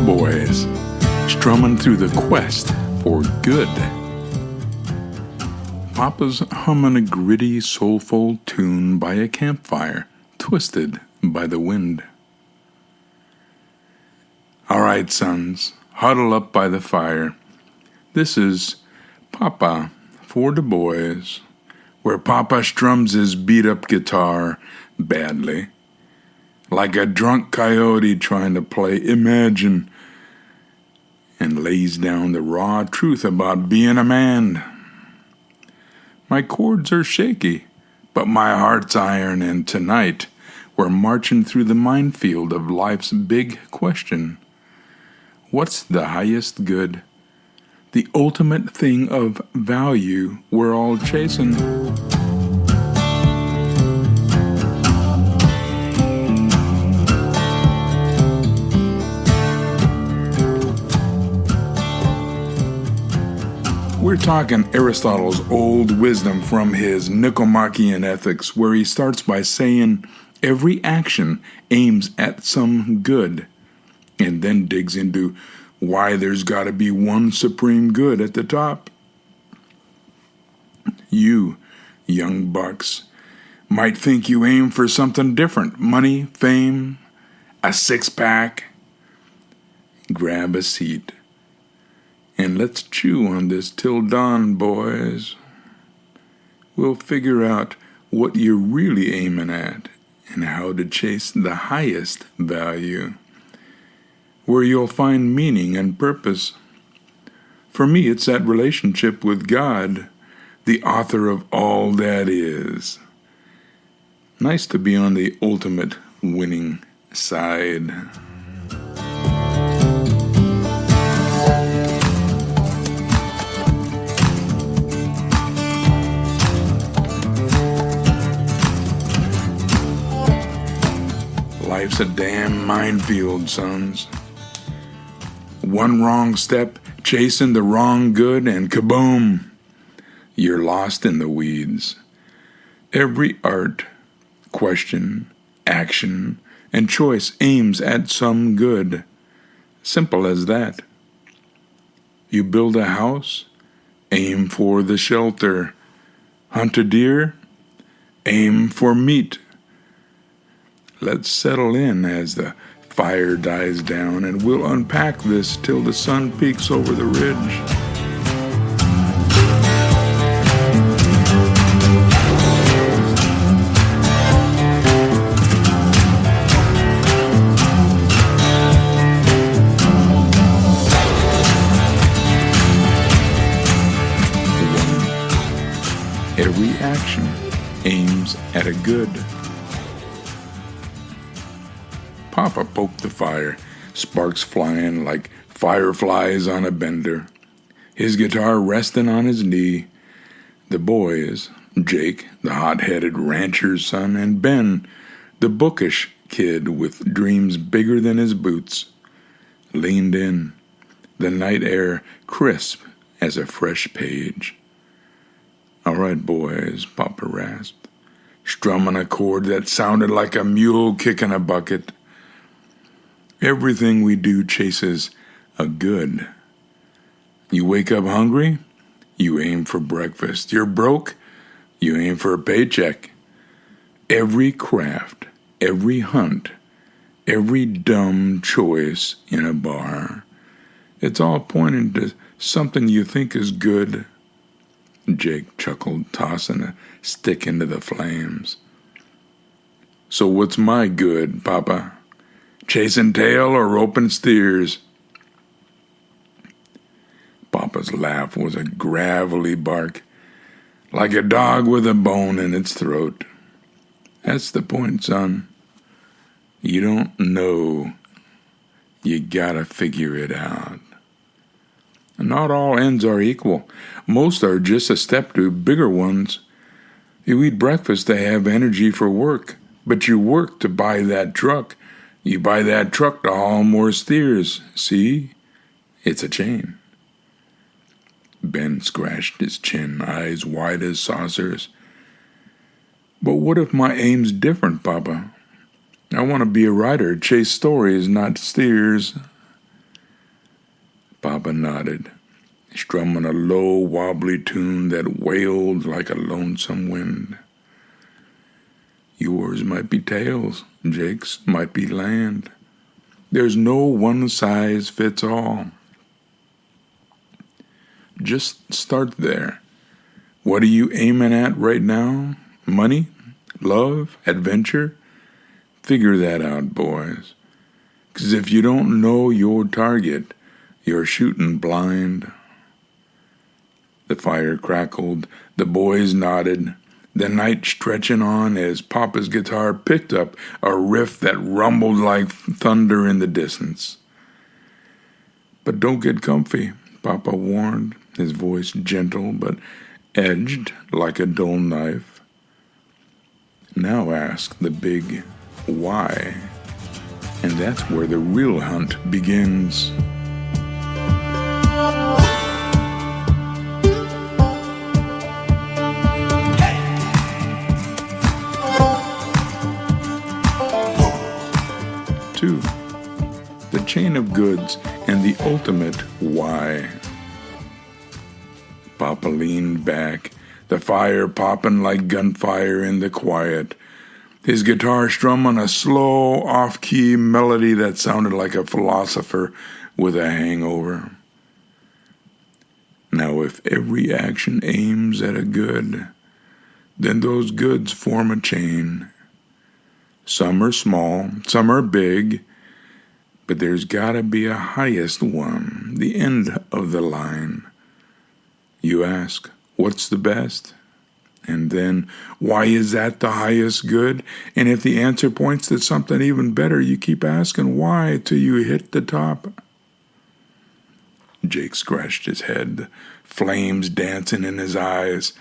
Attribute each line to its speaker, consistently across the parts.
Speaker 1: boys, strumming through the quest for good. Papa's humming a gritty, soulful tune by a campfire, twisted by the wind. All right, sons, huddle up by the fire. This is Papa for the boys, where Papa strums his beat-up guitar badly, like a drunk coyote trying to play Imagine, and lays down the raw truth about being a man. My chords are shaky, but my heart's iron, and tonight we're marching through the minefield of life's big question. What's the highest good? The ultimate thing of value we're all chasing. We're talking Aristotle's old wisdom from his Nicomachean Ethics, where he starts by saying every action aims at some good, and then digs into why there's got to be one supreme good at the top. You, young bucks, might think you aim for something different: money, fame, a six-pack. Grab a seat and let's chew on this till dawn, boys. We'll figure out what you're really aiming at and how to chase the highest value, where you'll find meaning and purpose. For me, it's that relationship with God, the author of all that is. Nice to be on the ultimate winning side. Life's a damn minefield, sons. One wrong step, chasing the wrong good, and kaboom! You're lost in the weeds. Every art, question, action, and choice aims at some good. Simple as that. You build a house, aim for the shelter. Hunt a deer, aim for meat. Let's settle in as the fire dies down, and we'll unpack this till the sun peeks over the ridge. Every action aims at a good. Papa poked the fire, sparks flying like fireflies on a bender, his guitar resting on his knee. The boys, Jake, the hot-headed rancher's son, and Ben, the bookish kid with dreams bigger than his boots, leaned in, the night air crisp as a fresh page. "All right, boys," Papa rasped, strumming a chord that sounded like a mule kicking a bucket. Everything we do chases a good. You wake up hungry, you aim for breakfast. You're broke, you aim for a paycheck. Every craft, every hunt, every dumb choice in a bar, it's all pointing to something you think is good. Jake chuckled, tossing a stick into the flames. "So what's my good, Papa? Chasing tail or roping steers?" Papa's laugh was a gravelly bark, like a dog with a bone in its throat. "That's the point, son. You don't know. You gotta figure it out. Not all ends are equal. Most are just a step to bigger ones. You eat breakfast to have energy for work, but you work to buy that truck. You buy that truck to haul more steers. See? It's a chain." Ben scratched his chin, eyes wide as saucers. "But what if my aim's different, Papa? I want to be a writer, chase stories, not steers." Papa nodded, strumming a low, wobbly tune that wailed like a lonesome wind. Yours might be tails, Jake's might be land. There's no one size fits all. Just start there. What are you aiming at right now? Money? Love? Adventure? Figure that out, boys. 'Cause if you don't know your target, you're shooting blind. The fire crackled, the boys nodded, the night stretching on as Papa's guitar picked up a riff that rumbled like thunder in the distance. But don't get comfy, Papa warned, his voice gentle but edged like a dull knife. Now ask the big why, and that's where the real hunt begins. Two, the chain of goods and the ultimate why. Papa leaned back, the fire popping like gunfire in the quiet, his guitar strumming a slow, off-key melody that sounded like a philosopher with a hangover. Now, if every action aims at a good, then those goods form a chain. Some are small, some are big, but there's gotta be a highest one, the end of the line. You ask, what's the best? And then, why is that the highest good? And if the answer points to something even better, you keep asking why till you hit the top. Jake scratched his head, flames dancing in his eyes.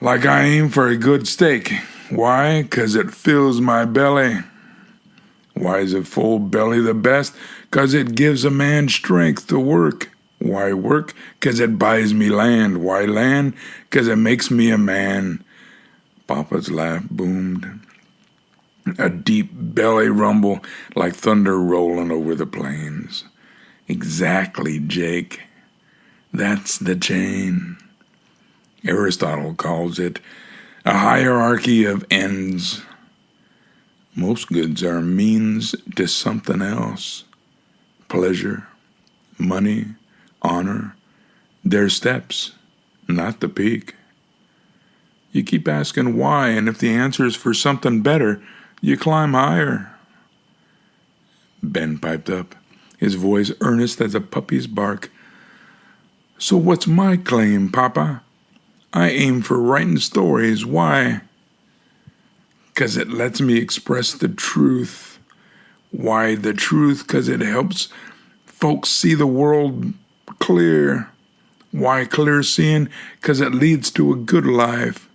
Speaker 1: Like I aim for a good steak. Why? 'Cause it fills my belly. Why is a full belly the best? 'Cause it gives a man strength to work. Why work? 'Cause it buys me land. Why land? 'Cause it makes me a man. Papa's laugh boomed, a deep belly rumble like thunder rolling over the plains. Exactly, Jake. That's the chain. Aristotle calls it a hierarchy of ends. Most goods are means to something else. Pleasure, money, honor, they're steps, not the peak. You keep asking why, and if the answer is for something better, you climb higher. Ben piped up, his voice earnest as a puppy's bark. So what's my claim, Papa? I aim for writing stories. Why? 'Cause it lets me express the truth. Why the truth? 'Cause it helps folks see the world clear. Why clear seeing? 'Cause it leads to a good life.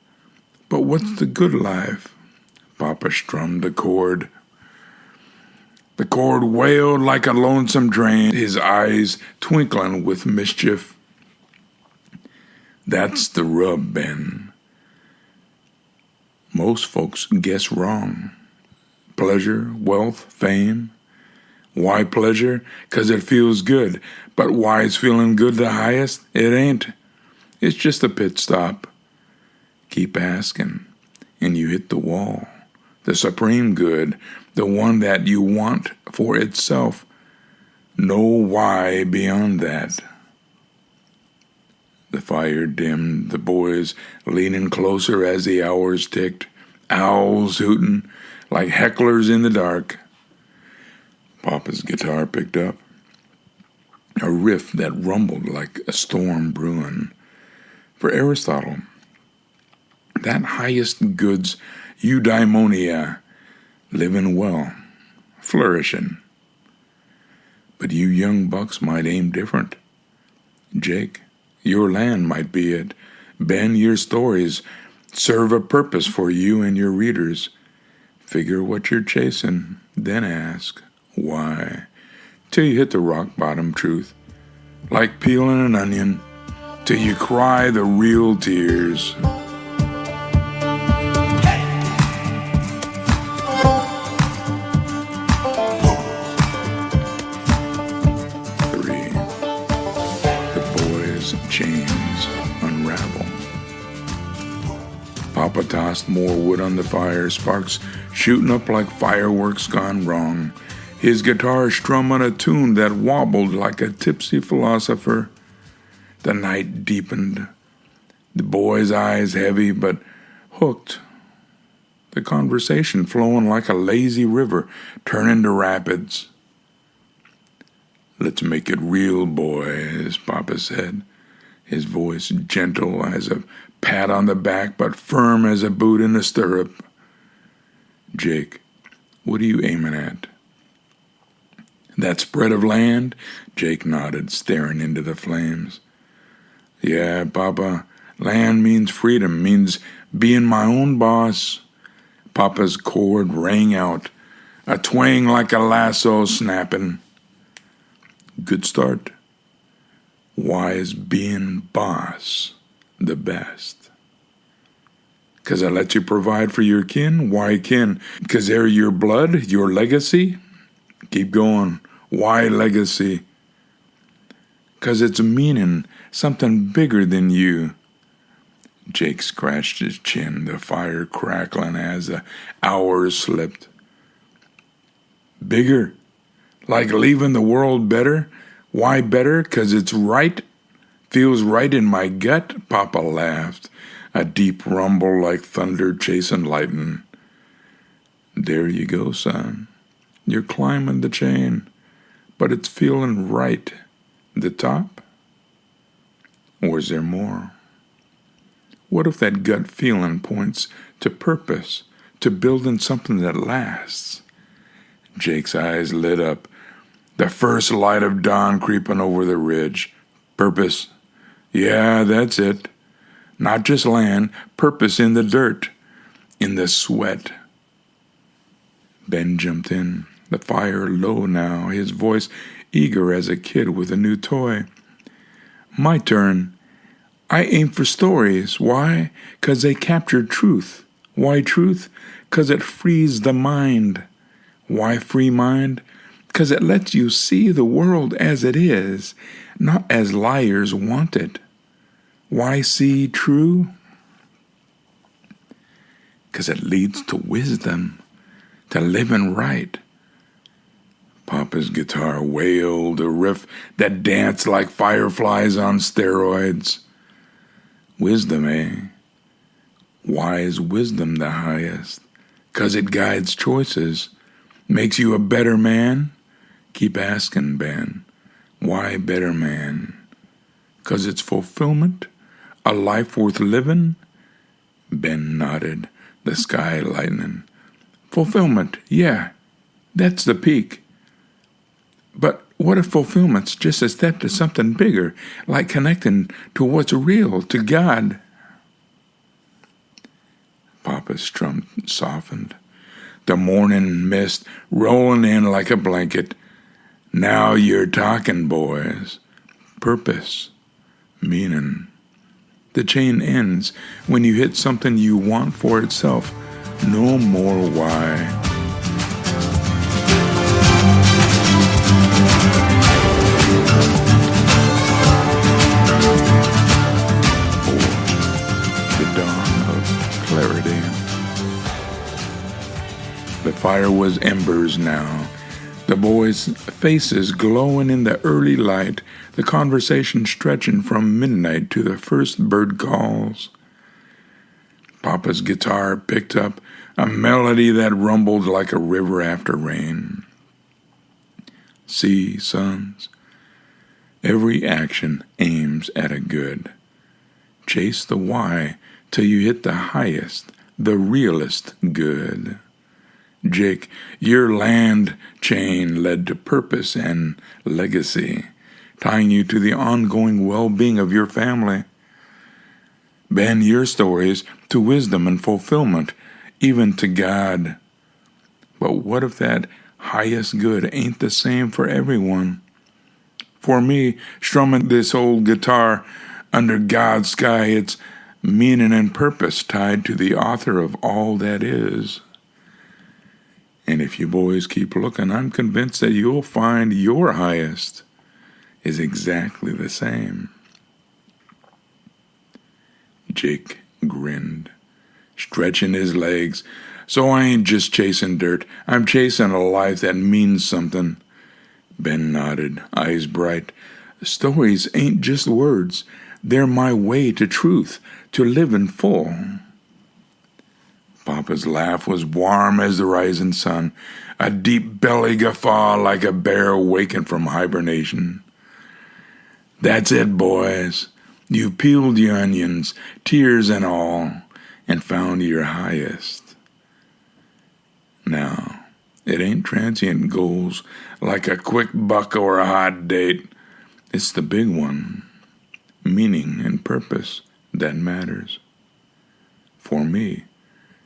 Speaker 1: But what's the good life? Papa strummed a chord. The chord wailed like a lonesome train, his eyes twinkling with mischief. That's the rub, Ben. Most folks guess wrong. Pleasure, wealth, fame. Why pleasure? 'Cause it feels good. But why is feeling good the highest? It ain't. It's just a pit stop. Keep asking, and you hit the wall. The supreme good, the one that you want for itself. No why beyond that. The fire dimmed, the boys leaning closer as the hours ticked, owls hooting like hecklers in the dark. Papa's guitar picked up, a riff that rumbled like a storm brewing. For Aristotle, that highest good's eudaimonia, living well, flourishing. But you young bucks might aim different. Jake, your land might be it. Ben, your stories serve a purpose for you and your readers. Figure what you're chasing, then ask why, till you hit the rock bottom truth, like peeling an onion, till you cry the real tears. Three. Papa tossed more wood on the fire, sparks shooting up like fireworks gone wrong. His guitar strumming a tune that wobbled like a tipsy philosopher. The night deepened, the boy's eyes heavy but hooked. The conversation flowing like a lazy river, turning to rapids. "Let's make it real, boys," Papa said, his voice gentle as a pat on the back but firm as a boot in a stirrup. "Jake, what are you aiming at?" "That spread of land?" Jake nodded, staring into the flames. "Yeah, Papa, land means freedom, means being my own boss." Papa's chord rang out, a twang like a lasso snapping. "Good start. Why is being boss the best?" "'Cause I let you provide for your kin." "Why kin? 'Cause they're your blood, your legacy?" "Keep going. Why legacy?" "'Cause it's meaning something bigger than you." Jake scratched his chin, the fire crackling as the hours slipped. "Bigger? Like leaving the world better?" "Why better? 'Cause it's right. Feels right in my gut." Papa laughed, a deep rumble like thunder chasing lightning. "There you go, son. You're climbing the chain, but it's feeling right. The top? Or is there more? What if that gut feeling points to purpose, to building something that lasts?" Jake's eyes lit up, the first light of dawn creeping over the ridge. "Purpose. Yeah, that's it. Not just land, purpose in the dirt, in the sweat." Ben jumped in, the fire low now, his voice eager as a kid with a new toy. "My turn. I aim for stories. Why? 'Cause they capture truth. Why truth? 'Cause it frees the mind. Why free mind? 'Cause it lets you see the world as it is, not as liars want it. Why see true? 'Cause it leads to wisdom, to living right." Papa's guitar wailed a riff that danced like fireflies on steroids. "Wisdom, eh? Why is wisdom the highest? 'Cause it guides choices, makes you a better man?" Keep asking, Ben. Why better man? 'Cause it's fulfillment, a life worth living? Ben nodded, the sky lightening. "Fulfillment, yeah, that's the peak. But what if fulfillment's just a step to something bigger, like connecting to what's real, to God?" Papa's strum softened, the morning mist rolling in like a blanket. "Now you're talking, boys. Purpose, meaning. The chain ends when you hit something you want for itself. No more why." The fire was embers now, the boys' faces glowing in the early light, the conversation stretching from midnight to the first bird calls. Papa's guitar picked up a melody that rumbled like a river after rain. "See, sons, every action aims at a good. Chase the why till you hit the highest, the realest good. Jake, your land chain led to purpose and legacy, tying you to the ongoing well-being of your family. Ben, your stories to wisdom and fulfillment, even to God. But what if that highest good ain't the same for everyone? For me, strumming this old guitar under God's sky, it's meaning and purpose tied to the author of all that is. And if you boys keep looking, I'm convinced that you'll find your highest is exactly the same." Jake grinned, stretching his legs. So I ain't just chasing dirt, I'm chasing a life that means something. Ben nodded, eyes bright. Stories ain't just words, they're my way to truth, to living full. Papa's laugh was warm as the rising sun, a deep belly guffaw like a bear awakened from hibernation. That's it, boys. You've peeled your onions, tears and all, and found your highest. Now, it ain't transient goals like a quick buck or a hot date. It's the big one, meaning and purpose, that matters. For me,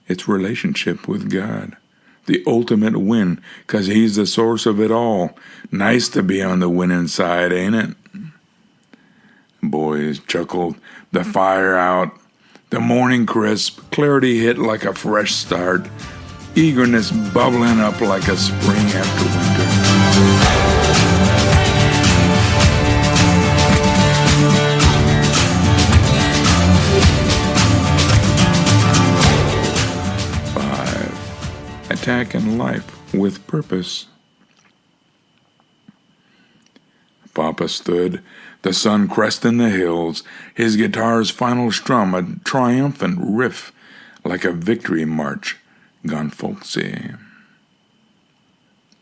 Speaker 1: it's relationship with God, the ultimate win, 'cause he's the source of it all. Nice to be on the winning side, ain't it? Boys chuckled, the fire out, the morning crisp, clarity hit like a fresh start, eagerness bubbling up like a spring after winter. Attacking life with purpose. Papa stood, the sun cresting the hills, his guitar's final strum a triumphant riff like a victory march gone folksy.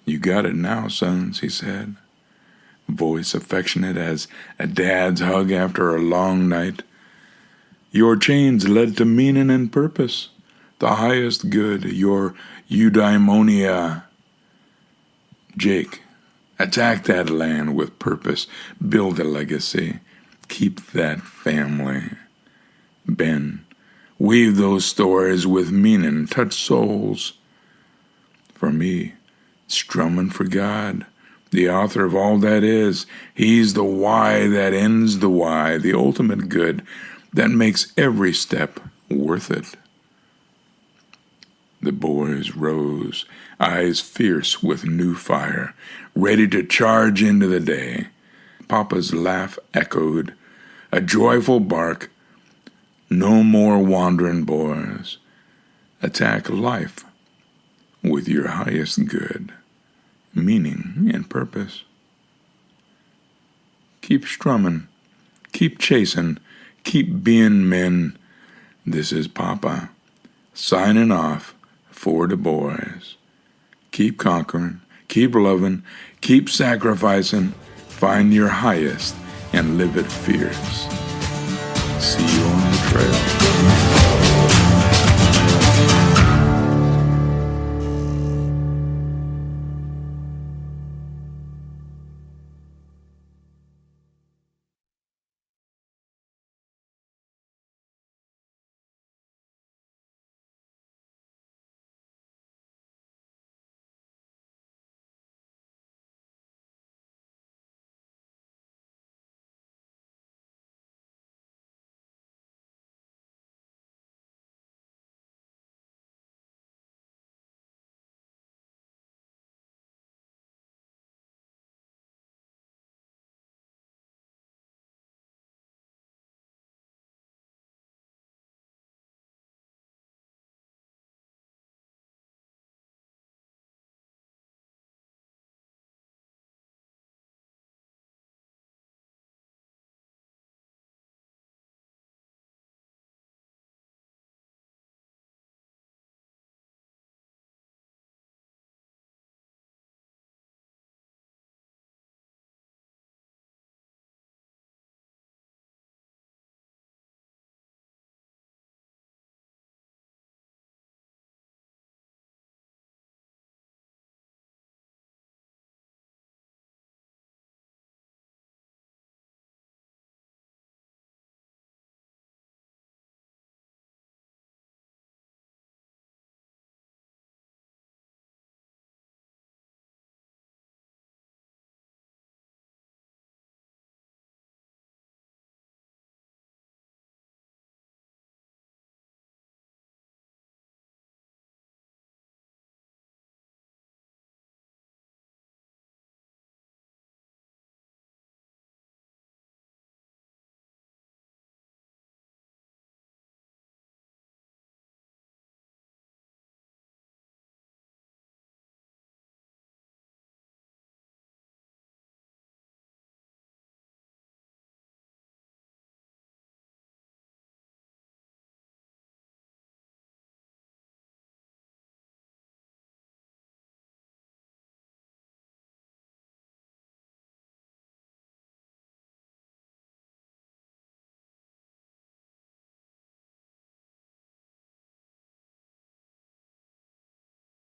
Speaker 1: You got it now, sons, he said, voice affectionate as a dad's hug after a long night. Your chains led to meaning and purpose, the highest good, your eudaimonia. Jake, attack that land with purpose, build a legacy, keep that family. Ben, weave those stories with meaning, touch souls. For me, Strummin for God, the author of all that is. He's the why that ends the why, the ultimate good that makes every step worth it. The boys rose, eyes fierce with new fire, ready to charge into the day. Papa's laugh echoed, a joyful bark. No more wandering, boys. Attack life with your highest good, meaning and purpose. Keep strumming, keep chasing, keep being men. This is Papa, signing off for the boys. Keep conquering, keep loving, keep sacrificing, find your highest and live it fierce. See you on the trail.